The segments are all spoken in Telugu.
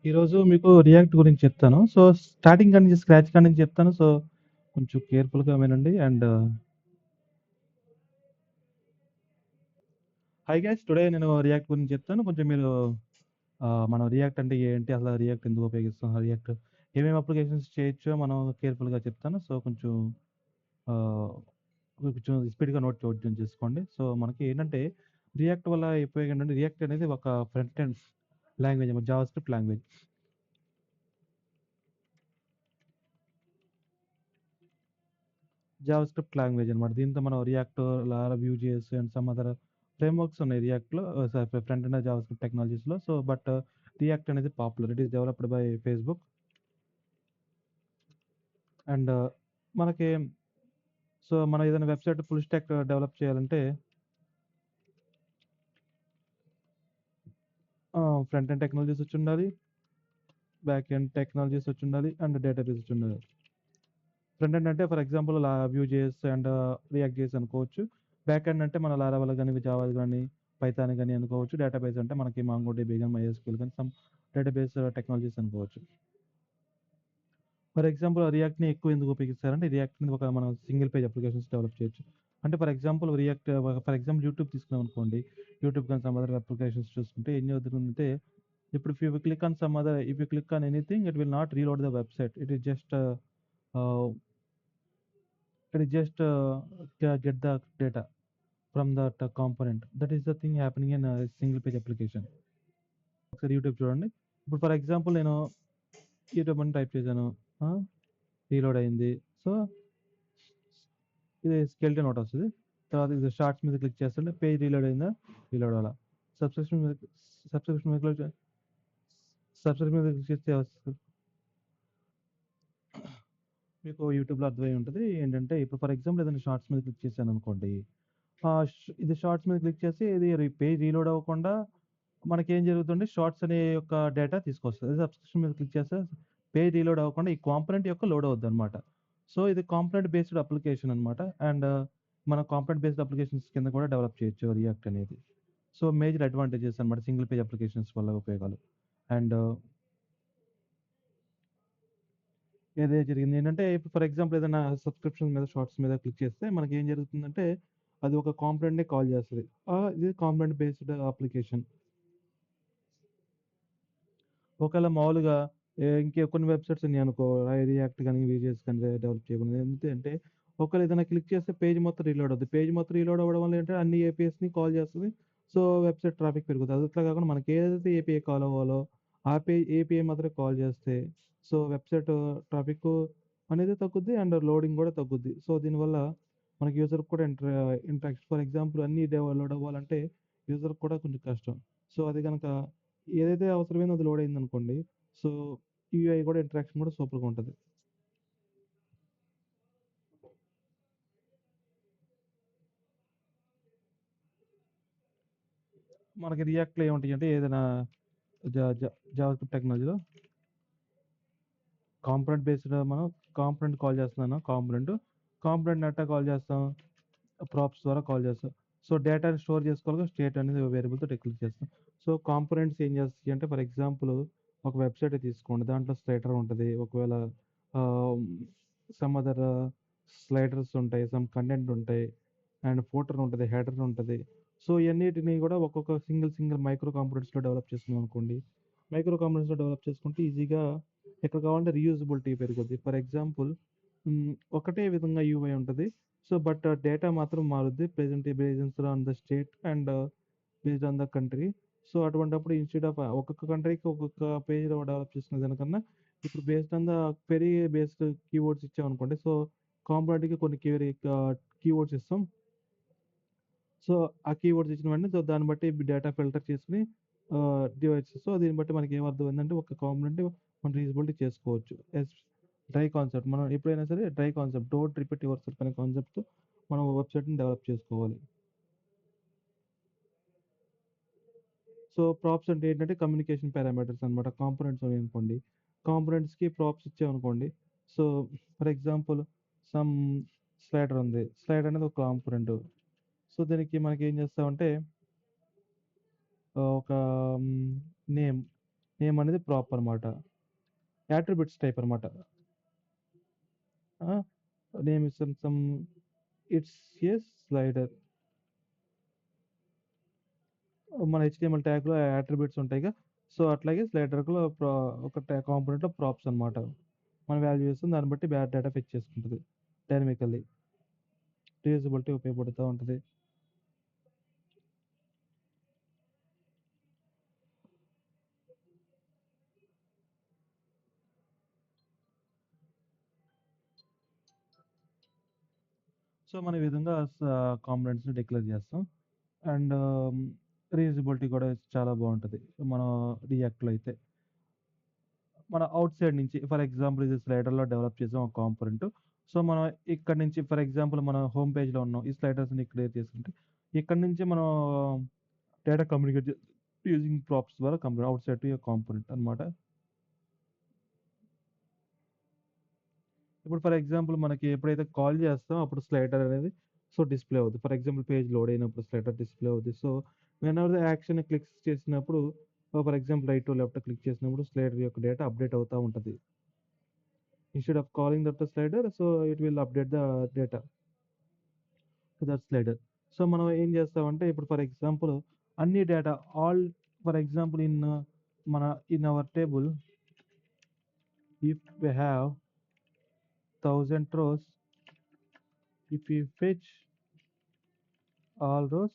ఈరోజు మీకు రియాక్ట్ గురించి చెప్తాను. సో, స్టార్టింగ్ కాడి నుంచి స్క్రాచ్ కాడి నుంచి చెప్తాను. సో, కొంచెం కేర్‌ఫుల్‌గా వినండి. అండ్ హాయ్ గైస్ టుడే నేను రియాక్ట్ గురించి చెప్తాను. కొంచెం మీరు మనం రియాక్ట్ అంటే ఏంటి? అసలు రియాక్ట్ ఎందుకు ఉపయోగిస్తాం? రియాక్ట్ ఏమేమి అప్లికేషన్స్ చేయొచ్చో మనం కేర్‌ఫుల్‌గా చెప్తాను. సో, ఆహ్, కొంచెం స్పీడ్‌గా నోట్ చేసుకోండి. సో, మనకి ఏంటంటే రియాక్ట్ వల్ల ఉపయోగం ఏంటంటే రియాక్ట్ అనేది ఒక ఫ్రంట్ ఎండ్ లాంగ్వేజ్ అన్నమాట. JavaScript language. జావాస్క్రిప్ట్ లాంగ్వేజ్ అనమాట. దీంతో మనం రియాక్ట్, లారా, Vue JS and some other frameworks ఉన్నాయి రియాక్ట్‌లో. ఫ్రంట్ ఎండ్ జావాస్క్రిప్ట్ టెక్నాలజీస్‌లో. సో, బట్ రియాక్ట్ అనేది popular. It is developed by Facebook. And మనకి సో, మనం ఏదైనా వెబ్‌సైట్ ఫుల్ స్టాక్ డెవలప్ చేయాలంటే ఫ్రంట్ ఎండ్ టెక్నాలజీస్ వచ్చుండాలి, బ్యాక్ ఎండ్ టెక్నాలజీస్ వచ్చుండాలి అండ్ డేటాబేస్ వచ్చుండాలి. ఫ్రంట్ ఎండ్ అంటే for example Vue JS and React JS అనుకోవచ్చు. బ్యాక్ ఎండ్ అంటే మన లారావల్ గాని, జావా గాని, పైథాన్ గాని అనుకోవచ్చు. డేటాబేస్ అంటే మనకి మాంగోడీబీ గాని, మైఎస్‌క్యూఎల్ గాని సమ్ డేటాబేస్ టెక్నాలజీస్ అనుకోవచ్చు. ఫర్ ఎగ్జాంపుల్ రియాక్ట్‌ని ఎక్కువ ఎందుకు ఉపయోగిస్తారంటే రియాక్ట్‌ని ఒక మనం సింగిల్ పేజ్ అప్లికేషన్స్ డెవలప్ చేయొచ్చు. అంటే for example for example YouTube తీసుకున్నాం అనుకోండి. యూట్యూబ్ గాని సమ్ అదర్ అప్లికేషన్స్ చూసుకుంటే ఏం జరుగుతుందంటే ఇప్పుడు if you click on anything it will not reload the website. ఆహ్, get the data from that component. That is the thing happening in a single page application. ఒకసారి యూట్యూబ్ చూడండి. ఇప్పుడు ఫర్ ఎగ్జాంపుల్ నేను యూట్యూబ్ అని టైప్ చేశాను. రీలోడ్ అయింది. సో, ఇది స్కెలిటన్ ఒకటి వస్తది. తర్వాత ఇది షార్ట్స్ మీద క్లిక్ చేస్తుంటే పేజ్ రీలోడ్ అయిందా? రీలోడ్ అవ్వలా. సబ్స్క్రిప్షన్ మీద సబ్స్క్రిప్షన్ మీద క్లిక్ సబ్స్క్రిప్షన్ మీద క్లిక్ చేస్తే వస్తది. మీకు యూట్యూబ్‌లో అర్థమై ఉంటది. ఏంటంటే ఇప్పుడు ఫర్ ఎగ్జాంపుల్ ఏదైనా షార్ట్స్ మీద క్లిక్ చేశాననుకోండి. ఇది షార్ట్స్ మీద క్లిక్ చేసి ఇది పేజ్ రీలోడ్ అవ్వకుండా మనకేం జరుగుతుంది షార్ట్స్ అనే యొక్క డేటా తీసుకొస్తది. సబ్స్క్రిప్షన్ మీద క్లిక్ చేస్తే పేజ్ రీలోడ్ అవ్వకుండా ఈ కాంపోనెంట్ యొక్క లోడ్ అవుద్దనమాట. సో, ఇది కాంపోనెంట్ బేస్డ్ అప్లికేషన్ అనమాట. అండ్ మన కాంపోనెంట్ బేస్డ్ అప్లికేషన్స్ కింద కూడా డెవలప్ చేయొచ్చు రియాక్ట్ అనేది. సో, మేజర్ అడ్వాంటేజెస్ అనమాట సింగిల్ పేజ్ అప్లికేషన్స్ వల్ల ఉపయోగాలు. అండ్ ఏదే జరిగింది ఏంటంటే ఇప్పుడు ఫర్ ఎగ్జాంపుల్ ఏదైనా సబ్స్క్రిప్షన్ మీద షార్ట్స్ మీద క్లిక్ చేస్తే మనకేం జరుగుతుందంటే అది ఒక కాంపోనెంట్‌ని కాల్ చేస్తది. ఇది కాంపోనెంట్ బేస్డ్ అప్లికేషన్. ఒకవేళ మామూలుగా ఇంకే కొన్ని వెబ్‌సైట్స్ ఉన్నాయనుకో, రియాక్ట్ గాని, వీజీఎస్ గాని డెవలప్ చేయకుండా ఎందుకంటే ఒకవేళ ఏదైనా క్లిక్ చేస్తే పేజ్ మొత్తం రీలోడ్ అవుద్ది. పేజ్ మొత్తం రీలోడ్ అవ్వడం వల్ల ఏంటంటే అన్ని ఏపీఎస్‌ని కాల్ చేస్తది. సో, వెబ్‌సైట్ ట్రాఫిక్ పెరుగుతది. అది అట్లా కాకుండా మనకి ఏదైతే ఏపీఐ కాల్ అవ్వాలో ఆ ఏపీఐ మాత్రమే కాల్ చేస్తే సో, వెబ్‌సైట్ ట్రాఫిక్ అనేది తగ్గుద్ది. అండ్ లోడింగ్ కూడా తగ్గుద్ది. సో, దీనివల్ల మనకి యూజర్‌కి కూడా ఇంటరాక్షన్ ఫర్ ఎగ్జాంపుల్ అన్నీ లోడ్ అవ్వాలంటే యూజర్‌కి కూడా కొంచెం కష్టం. సో, అది గనక ఏదైతే అవసరమైందో అది లోడ్ అయిందనుకోండి. సో, యూఐ కూడా ఇంటరాక్షన్ కూడా సూపర్‌గా ఉంటది. మనకి రియాక్ట్‌లో ఏముంటాయంటే ఏదైనా జ జ జావాస్క్రిప్ట్ టెక్నాలజీలో మనం కాంపోనెంట్ కాల్ చేస్తున్నాను కాంపోనెంట్‌ని ఎట్టా కాల్ చేస్తాం? ప్రాప్స్ ద్వారా కాల్ చేస్తాం. సో, డేటాని స్టోర్ చేసుకోవాలిగా స్టేట్ అనేది వేరియబుల్‌తో డిక్లేర్ చేస్తాం. సో, కాంపోనెంట్స్ ఏం చేస్తాయంటే ఫర్ ఎగ్జాంపుల్ ఒక వెబ్‌సైటే తీసుకోండి. దాంట్లో స్లైడర్ ఉంటది. ఒకవేళ ఆహ్, సమ్ అదర్ స్లైడర్స్ ఉంటాయి. సమ్ కంటెంట్ ఉంటాయి. అండ్ ఫూటర్ ఉంటది. హెడర్ ఉంటది. సో, ఇయన్నిటిని కూడా ఒక్కొక్క సింగిల్ మైక్రో కాంపోనెంట్స్‌లో డెవలప్ చేసుకున్నామనుకోండి. మైక్రో కాంపోనెంట్స్‌లో డెవలప్ చేసుకుంటే ఈజీగా ఎక్కడ కావాలంటే రీయూజబిలిటీ పెరుగుద్ది. ఫర్ ఎగ్జాంపుల్ ఒకటే విధంగా యూఐ ఉంటది. సో, బట్ డేటా మాత్రం మారుద్ది. Based on the state and based on the country. So, అటువంటప్పుడు ఇన్‌స్టెడ్ ఆఫ్ ఒక్కొక్క కంట్రీకి ఒక్కొక్క పేజ్ డెవలప్ చేసుకునే దానికన్నా ఇప్పుడు based on the query based keywords ఇచ్చామనుకోండి. సో, కాంపోనెంట్‌కి కొన్ని కీవర్డ్స్ ఇస్తాం. సో, ఆ కీవర్డ్స్ ఇచ్చిన వెంటనే దాన్ని బట్టి డేటా ఫిల్టర్ చేసుకొని డివైడ్ సో, దీన్ని బట్టి మనకేమర్థమైందంటే ఒక కాంపోనెంట్ మనం రీయూజబిలిటీ చేసుకోవచ్చు. Dry concept. మనం ఎప్పుడైనా సరే dry concept don't repeat yourself అనే కాన్సెప్ట్‌తో మనం వెబ్‌సైట్‌ని డెవలప్ చేసుకోవాలి. సో, ప్రాప్స్ అంటే ఏంటంటే కమ్యూనికేషన్ పారామీటర్స్ అనమాట. కాంపోనెంట్స్ ఉన్నాయనుకోండి. కాంపోనెంట్స్‌కి ప్రాప్స్ ఇచ్చామనుకోండి. So, for example some slider ఉంది. స్లైడర్ అనేది ఒక కాంపోనెంట్. సో, దీనికి మనకేం చేస్తామంటే ఒక హ్మ్, నేమ్. నేమ్ అనేది ప్రాప్ అనమాట. యాట్రిబ్యూట్స్ టైప్ అనమాట. Name is some it's a slider. మన హెచ్టీఎంఎల్ ట్యాగ్‌లో యాట్రిబ్యూట్స్ ఉంటాయిగా. సో, అట్లాగే స్లైడర్‌లో ఒక కాంపోనెంట్‌లో ప్రాప్స్ అనమాట. మనం వాల్యూ చేస్తాం. దాన్ని బట్టి డేటా ఫెచ్ చేసుకుంటది డైనమికల్లీ. రీయూజబిలిటీ ఉపయోగపడుతా ఉంటది. సో, మనం ఈ విధంగా కాంపోనెంట్స్‌ని డిక్లేర్ చేస్తాం. అండ్ రీయూజబిలిటీ కూడా చాలా బావుంటది. మన రియాక్ట్‌లో అయితే. మన ఔట్ సైడ్ నుంచి ఫర్ ఎగ్జాంపుల్ ఇది స్లైడర్‌లో డెవలప్ చేసాం ఒక కాంపోనెంట్. సో, మనం ఇక్కడి నుంచి ఫర్ ఎగ్జాంపుల్ మనం హోమ్ పేజ్‌లో ఉన్నాం. ఈ స్లైడర్స్‌ని క్లియర్ చేసుకుంటే, ఇక్కడి నుంచి మనం డేటా కమ్యూనికేట్ యూజింగ్ ప్రాప్స్ ద్వారా out side to a component అనమాట. ఇప్పుడు ఫర్ ఎగ్జాంపుల్ మనకి ఎప్పుడైతే కాల్ చేస్తామో అప్పుడు స్లైడర్ అనేది డిస్‌ప్లే అవుద్ది. ఫర్ ఎగ్జాంపుల్ పేజ్ లోడ్ అయినప్పుడు స్లైడర్ డిస్‌ప్లే అవుద్ది. So, whenever the action clicks చేసినప్పుడు for example right to left click చేసినప్పుడు స్లైడర్ యొక్క డేటా అప్డేట్ అవుతా ఉంటది. Instead of calling that the slider so, it will update the data to that slider. So, మనం ఏం చేస్తామంటే ఇప్పుడు ఫర్ ఎగ్జాంపుల్ అన్ని data all for example in our table if we have 1000 rows, if we fetch all rows,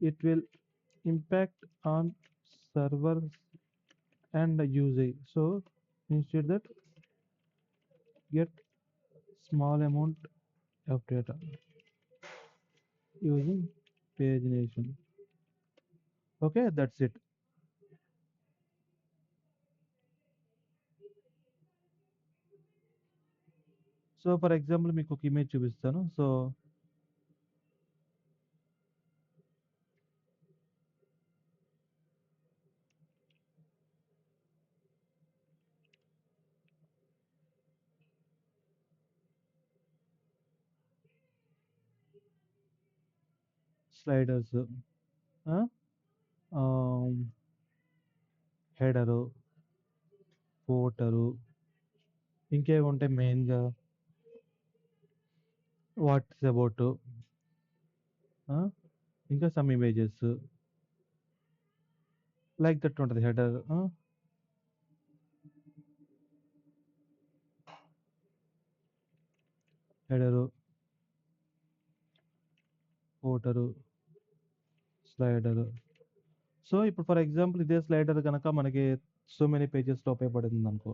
it will impact on servers and usage. So instead that get small amount of data using pagination. Okay, that's it. So for example మీకు ఒక ఇమేజ్ చూపిస్తాను. సో స్లైడర్స్, హెడరు, ఫోటరు, ఇంకేమి ఉంటాయి మెయిన్గా వాట్స్ అబౌట్, ఇంకా సమ్ ఇమేజెస్ లైక్ దట్ ఉంటుంది హెడర్. హెడరు, ఫోటరు, స్లైడరు. సో, ఇప్పుడు ఫర్ ఎగ్జాంపుల్ ఇదే స్లైడర్ గనక మనకి సో మెనీ పేజెస్‌లో ఉపయోగపడిందనుకో.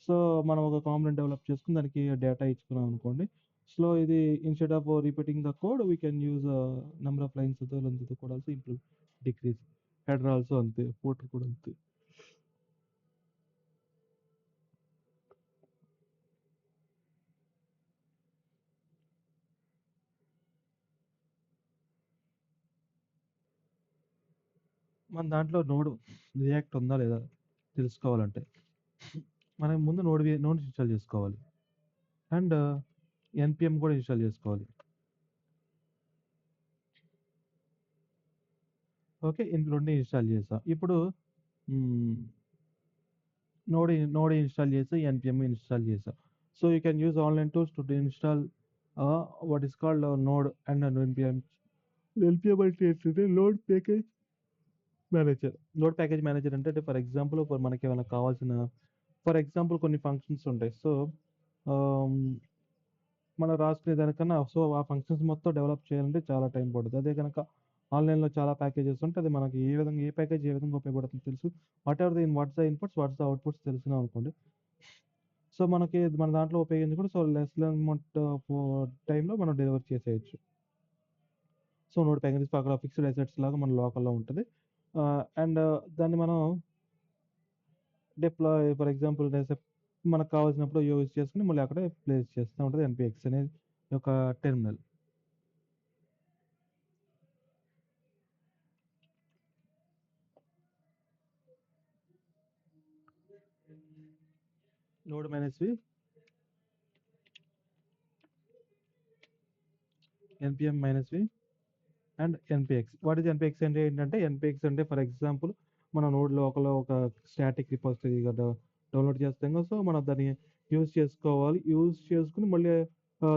సో, మనం ఒక కాంపోనెంట్ డెవలప్ చేసుకొని దానికి డేటా ఇచ్చుకున్నాం అనుకోండి. సో, ఇది instead of repeating the code we can use number of lines length కూడా also improve, decrease. Header also అంతే. ఫూటర్ కూడా అంతే. మన దాంట్లో రియాక్ట్ ఉందా లేదా తెలుసుకోవాలంటే మనం ముందు నోడ్ ఇన్‌స్టాల్ చేసుకోవాలి. అండ్ ఎన్‌పిఎం కూడా ఇన్‌స్టాల్ చేసుకోవాలి. ఓకే. ఈ 2 ఇన్‌స్టాల్ చేశా. ఇప్పుడు హ్మ్. నోడ్ ఇన్‌స్టాల్ చేసి, ఎన్‌పిఎం ఇన్‌స్టాల్ చేశా. So, you can use online tools to install what is called node and NPM. NPM అంటే ఏంటంటే మేనేజర్. నోడ్ ప్యాకేజ్ మేనేజర్ అంటే ఫర్ ఎగ్జాంపుల్ ఇప్పుడు మనకేమైనా కావాల్సిన ఫర్ ఎగ్జాంపుల్ కొన్ని ఫంక్షన్స్ ఉంటాయి. సో, ఆహ్, మనం రాసుకునే దానికన్నా ఆ ఫంక్షన్స్ మొత్తం డెవలప్ చేయాలంటే చాలా టైం పడుతుంది. అదే గనక ఆన్‌లైన్‌లో చాలా ప్యాకేజెస్ ఉంటే అది మనకి ఏ ప్యాకేజ్ ఏ విధంగా ఉపయోగపడుతుందో తెలుసు. What's the inputs, what's the outputs తెలిసినాయనుకోండి. సో, మనకి మన దాంట్లో ఉపయోగించుకుంటే లెస్ దెన్ అమౌంట్ ఆఫ్ టైమ్‌లో మనం డెలివర్ చేసేయొచ్చు. సో, నోడ్ ప్యాకేజెస్ అక్కడ ఫిక్స్డ్ అసెట్స్ లాగా మన లోకల్‌లో ఉంటది. అండ్ దాన్ని మనం ఫర్ ఎగ్జాంపుల్ మనకు కావాల్సినప్పుడు యూజ్ చేసుకొని మళ్ళీ అక్కడే ప్లేస్ చేస్తా ఉంటది ఎన్‌పిఎక్స్ అనేది ఒక terminal. Node -v, NPM -v and NPX. What is NPX అంటే ఏంటంటే ఎన్‌పిఎక్స్ అంటే ఫర్ ఎగ్జాంపుల్ మన నోడ్ లోపల ఒక స్టాటిక్ రిపోజిటరీగా డౌన్లోడ్ చేస్తాం కదా! సో, మనం దాన్ని యూజ్ చేసుకోవాలి. యూజ్ చేసుకొని మళ్ళీ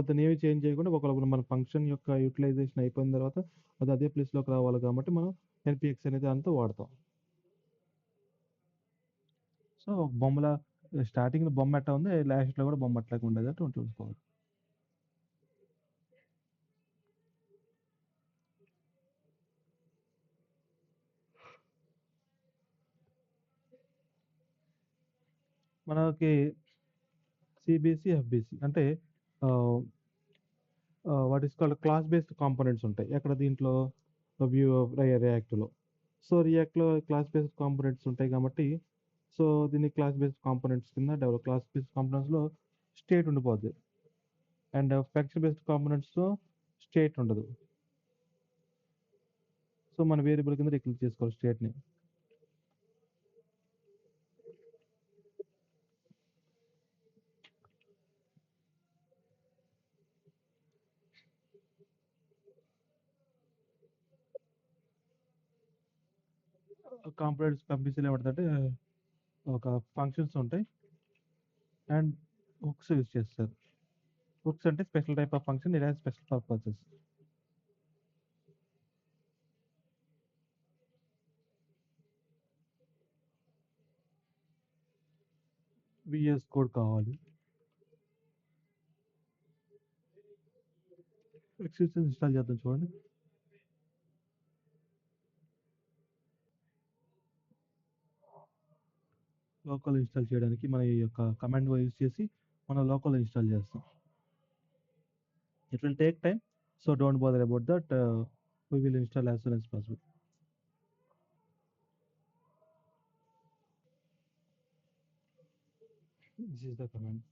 దాన్ని ఏమి చేంజ్ చేయకుండా ఒకవేళ మన ఫంక్షన్ యొక్క యుటిలైజేషన్ అయిపోయిన తర్వాత అది అదే ప్లేస్‌లోకి రావాలి కాబట్టి మనం ఎన్‌పిఎక్స్ అనే దాంతో వాడతాం. సో, బొమ్మల స్టార్టింగ్‌లో బొమ్మ ఎట్టా ఉంది, లాస్ట్‌లో కూడా బొమ్మ అట్లాగే ఉండేటట్టు చూసుకోవాలి. మనకి సీబీసీ, ఎఫ్‌బీసీ అంటే ah, what is called class based components ఉంటాయి. ఎక్కడ దీంట్లో రియాక్ట్‌లో. సో, రియాక్ట్‌లో క్లాస్ బేస్డ్ కాంపోనెంట్స్ ఉంటాయి కాబట్టి, సో, దీన్ని క్లాస్ బేస్డ్ కాంపోనెంట్స్ కింద క్లాస్ బేస్డ్ కాంపోనెంట్స్‌లో స్టేట్ ఉండిపోద్ది. అండ్ ఫంక్షన్ బేస్డ్ కాంపోనెంట్స్‌లో స్టేట్ ఉండదు. సో, మన వేరియబుల్ కింద డిక్లేర్ చేసుకోవాలి స్టేట్‌ని. కాంపోనెంట్స్ కంపల్సరీ ఏమంటదంటే ఒక ఫంక్షన్స్ ఉంటాయి. అండ్ హుక్స్ యూజ్ చేస్తారు. హుక్స్ అంటే special type of function. It has special purposes. VS code కావాలి. ఎక్స్‌టెన్షన్ ఇన్‌స్టాల్ చేద్దాం చూడండి. లోకల్ ఇన్‌స్టాల్ చేయడానికి మన ఈ యొక్క కమాండ్ యూజ్ చేసి మనం లోకల్‌లో ఇన్‌స్టాల్ చేస్తాం. It will take time. So, don't bother about that. We will install as soon as possible. This is the command.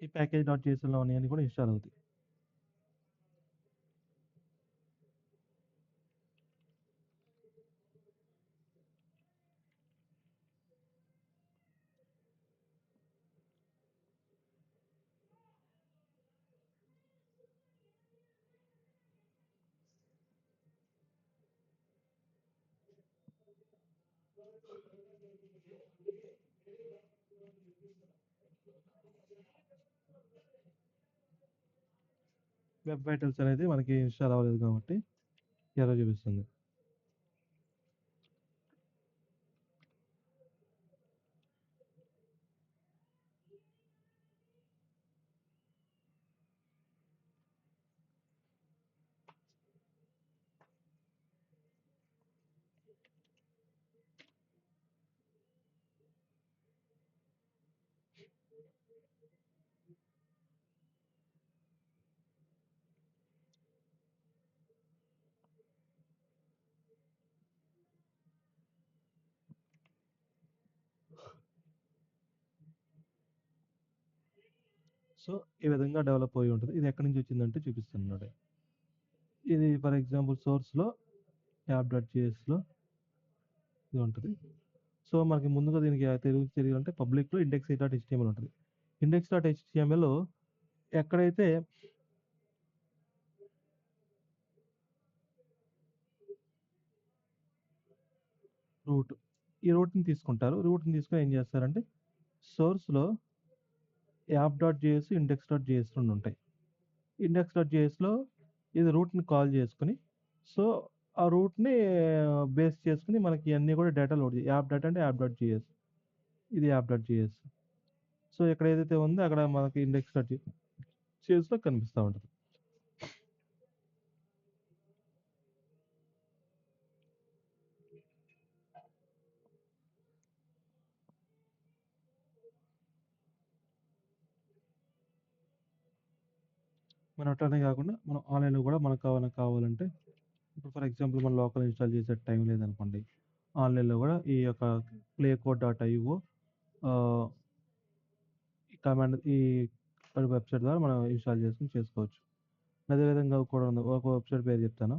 ఈ ప్యాకేజ్ డాట్ జేసన్‌లో ఉన్నాయన్నీ కూడా ఇన్‌స్టాల్ అవుతాయి. వెబ్ వైటల్స్ అనేది మనకి ఇన్‌స్టాల్ అవ్వలేదు కాబట్టి ఎర్రర్ చూపిస్తుంది. సో, ఈ విధంగా డెవలప్ అయ్యి ఉంటది. ఇది ఎక్కడి నుంచి వచ్చిందంటే చూపిస్తున్నాడు. ఇది ఫర్ ఎగ్జాంపుల్ సోర్స్‌లో యాప్.jsలో ఇది ఉంటది. సో, మనకి ముందుగా దీనికి తెలియాలంటే పబ్లిక్‌లో index.html ఉంటది. index.html‌లో ఎక్కడైతే రూట్ ఈ రూట్‌ని తీసుకుంటారు. రూట్‌ని తీసుకొని ఏం చేస్తారంటే సోర్స్‌లో యాప్.js, index.js 2 ఉంటాయి. index.jsలో ఇది రూట్‌ని కాల్ చేసుకొని సో, ఆ రూట్‌ని బేస్ చేసుకొని మనకి ఇయన్నీ కూడా డేటా లోడ్ యాప్ డేటా అంటే యాప్.js. ఇది యాప్.js. సో, ఇక్కడ ఏదైతే ఉందో అక్కడ మనకి index.jsలో కనిపిస్తా ఉంటది. మనం అట్లనే గాకుండా మనం ఆన్‌లైన్‌లో గూడా మనకు కావాలంటే ఇప్పుడు ఫర్ ఎగ్జాంపుల్ మనం లోకల్ ఇన్‌స్టాల్ చేసే టైం లేదనుకోండి. ఆన్‌లైన్‌లో గూడా ఈ యొక్క ప్లే కోడ్ డాట్ ఐఓ ఆహ్, ఈ కమాండ్ ఈ వెబ్‌సైట్ ద్వారా మనం ఇన్‌స్టాల్ చేసుకొని చేసుకోవచ్చు. అదే విధంగా కూడా ఉంది. ఒక వెబ్‌సైట్ పేరు చెప్తాను.